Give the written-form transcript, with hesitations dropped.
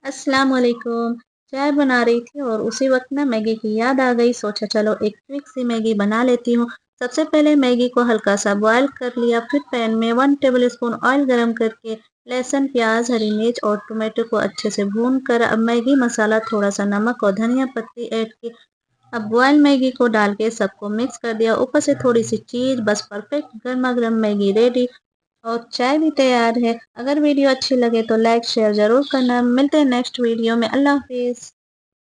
अस्सलाम वालेकुम। चाय बना रही थी और उसी वक्त ना मैगी की याद आ गई। सोचा चलो एक क्विक सी मैगी बना लेती हूँ। सबसे पहले मैगी को हल्का सा बॉयल कर लिया, फिर पैन में 1 टेबल स्पून ऑयल गरम करके लहसुन, प्याज, हरी मिर्च और टमाटो को अच्छे से भून कर अब मैगी मसाला, थोड़ा सा नमक और धनिया पत्ती ऐड की। अब बॉयल मैगी को डाल के सबको मिक्स कर दिया, ऊपर से थोड़ी सी चीज। बस परफेक्ट गर्मा गर्म मैगी रेडी और चाय भी तैयार है। अगर वीडियो अच्छी लगे तो लाइक शेयर ज़रूर करना। मिलते हैं नेक्स्ट वीडियो में। अल्लाह हाफिज़।